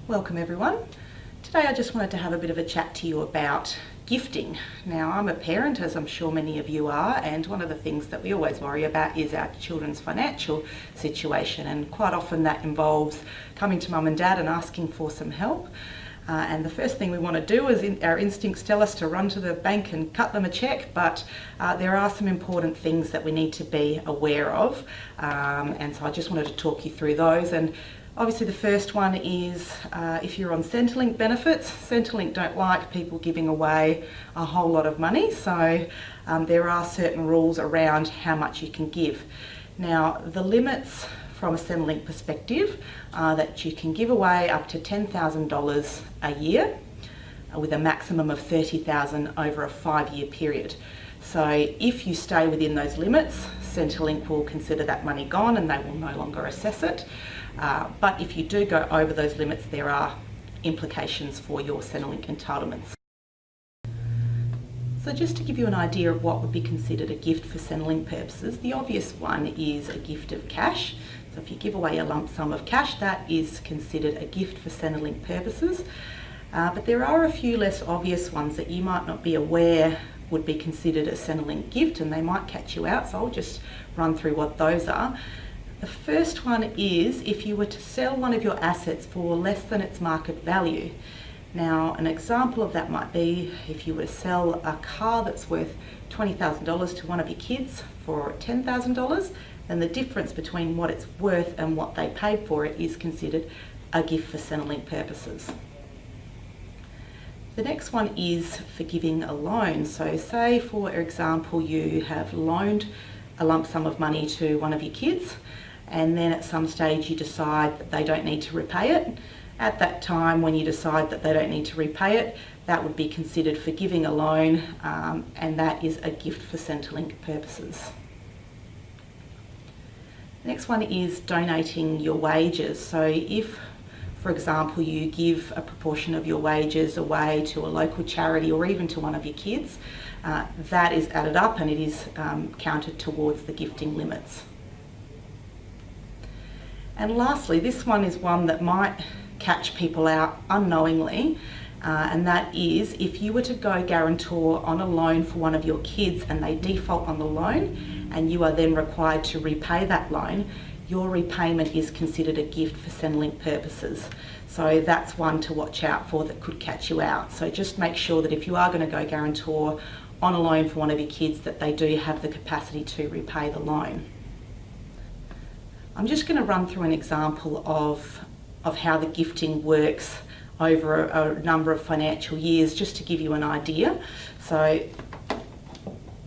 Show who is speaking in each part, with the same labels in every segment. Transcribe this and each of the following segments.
Speaker 1: Welcome everyone. Today I just wanted to have a bit of a chat to you about gifting. Now I'm a parent, as I'm sure many of you are, and one of the things that we always worry about is our children's financial situation, and quite often that involves coming to mum and dad and asking for some help. And the first thing we want to do is, our instincts tell us to run to the bank and cut them a cheque, but there are some important things that we need to be aware of, and so I just wanted to talk you through those. And obviously the first one is if you're on Centrelink benefits, Centrelink don't like people giving away a whole lot of money, so there are certain rules around how much you can give. Now the limits from a Centrelink perspective that you can give away up to $10,000 a year with a maximum of $30,000 over a 5-year period. So if you stay within those limits, Centrelink will consider that money gone and they will no longer assess it. But if you do go over those limits, there are implications for your Centrelink entitlements. So just to give you an idea of what would be considered a gift for Centrelink purposes, the obvious one is a gift of cash. So if you give away a lump sum of cash, that is considered a gift for Centrelink purposes. But there are a few less obvious ones that you might not be aware would be considered a Centrelink gift, and they might catch you out, so I'll just run through what those are. The first one is if you were to sell one of your assets for less than its market value. Now, an example of that might be if you were to sell a car that's worth $20,000 to one of your kids for $10,000, then the difference between what it's worth and what they paid for it is considered a gift for Centrelink purposes. The next one is for giving a loan. So say, for example, you have loaned a lump sum of money to one of your kids, and then at some stage you decide that they don't need to repay it. At that time, when you decide that they don't need to repay it, that would be considered for giving a loan, and that is a gift for Centrelink purposes. Next one is donating your wages. So if, for example, you give a proportion of your wages away to a local charity or even to one of your kids, that is added up and it is counted towards the gifting limits. And lastly, this one is one that might catch people out unknowingly, and that is if you were to go guarantor on a loan for one of your kids and they default on the loan and you are then required to repay that loan, your repayment is considered a gift for Centrelink purposes. So that's one to watch out for that could catch you out. So just make sure that if you are going to go guarantor on a loan for one of your kids, that they do have the capacity to repay the loan. I'm just going to run through an example of how the gifting works over a number of financial years, just to give you an idea. So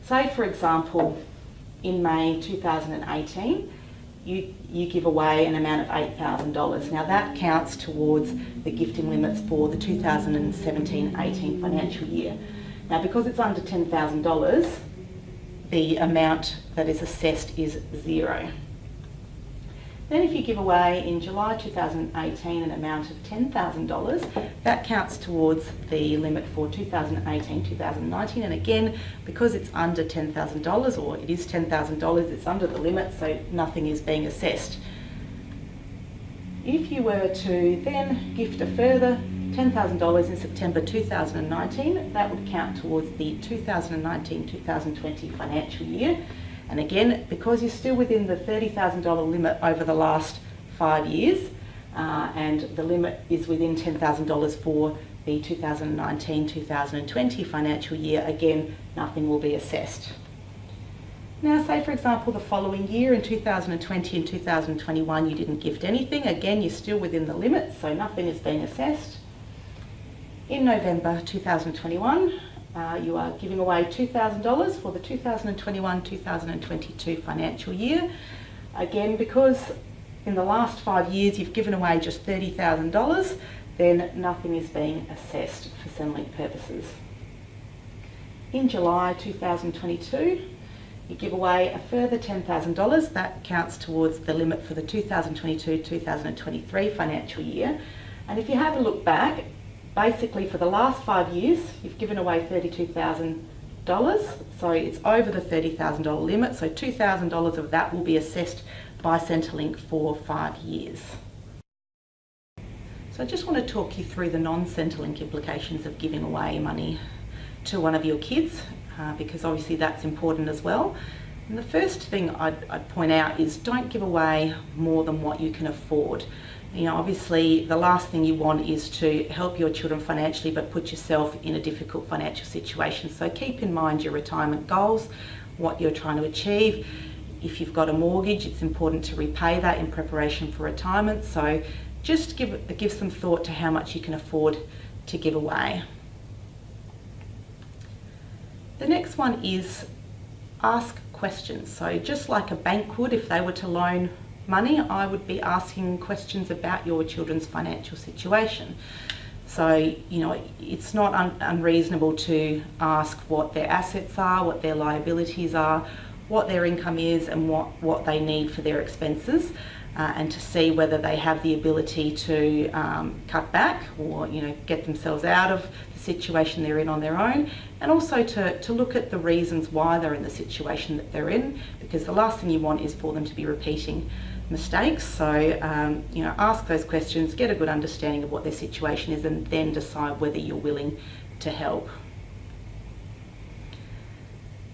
Speaker 1: say, for example, in May 2018, you give away an amount of $8,000. Now that counts towards the gifting limits for the 2017-18 financial year. Now because it's under $10,000, the amount that is assessed is $0. Then if you give away in July 2018 an amount of $10,000, that counts towards the limit for 2018-2019, and again, because it's under $10,000, or it is $10,000, it's under the limit, so nothing is being assessed. If you were to then gift a further $10,000 in September 2019, that would count towards the 2019-2020 financial year. And again, because you're still within the $30,000 limit over the last 5 years, and the limit is within $10,000 for the 2019-2020 financial year, again, nothing will be assessed. Now say, for example, the following year in 2020 and 2021 you didn't gift anything, again you're still within the limit, so nothing is being assessed. In November 2021, you are giving away $2,000 for the 2021-2022 financial year. Again, because in the last 5 years you've given away just $30,000, then nothing is being assessed for Centrelink purposes. In July 2022, you give away a further $10,000. That counts towards the limit for the 2022-2023 financial year. And if you have a look back, basically for the last 5 years, you've given away $32,000, so it's over the $30,000 limit, so $2,000 of that will be assessed by Centrelink for 5 years. So I just want to talk you through the non-Centrelink implications of giving away money to one of your kids, because obviously that's important as well. And the first thing I'd point out is don't give away more than what you can afford. You know, obviously the last thing you want is to help your children financially but put yourself in a difficult financial situation. So keep in mind your retirement goals, what you're trying to achieve. If you've got a mortgage, it's important to repay that in preparation for retirement. So just give some thought to how much you can afford to give away. The next one is ask questions. So just like a bank would, if they were to loan money, I would be asking questions about your children's financial situation. So, you know, it's not unreasonable to ask what their assets are, what their liabilities are, what their income is, and what they need for their expenses, and to see whether they have the ability to cut back or, you know, get themselves out of the situation they're in on their own, and also to look at the reasons why they're in the situation that they're in, because the last thing you want is for them to be repeating mistakes. So, you know, ask those questions, get a good understanding of what their situation is, and then decide whether you're willing to help.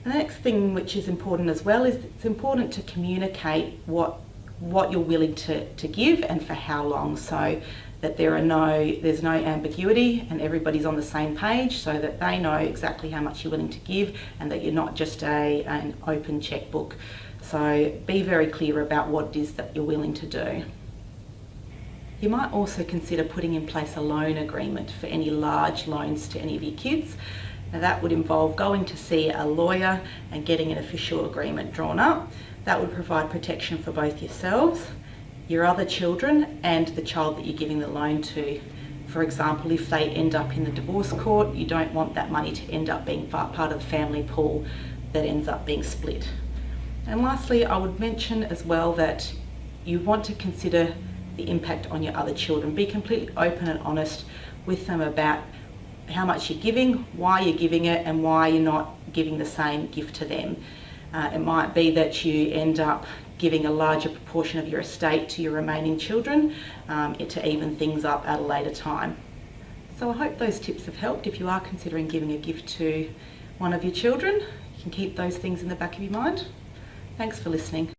Speaker 1: The next thing which is important as well is it's important to communicate what you're willing to give and for how long, so that there's no ambiguity and everybody's on the same page, so that they know exactly how much you're willing to give and that you're not just an open checkbook. So be very clear about what it is that you're willing to do. You might also consider putting in place a loan agreement for any large loans to any of your kids. Now that would involve going to see a lawyer and getting an official agreement drawn up. That would provide protection for both yourselves, your other children, and the child that you're giving the loan to. For example, if they end up in the divorce court, you don't want that money to end up being part of the family pool that ends up being split. And lastly, I would mention as well that you want to consider the impact on your other children. Be completely open and honest with them about how much you're giving, why you're giving it, and why you're not giving the same gift to them. It might be that you end up giving a larger proportion of your estate to your remaining children to even things up at a later time. So I hope those tips have helped. If you are considering giving a gift to one of your children, you can keep those things in the back of your mind. Thanks for listening.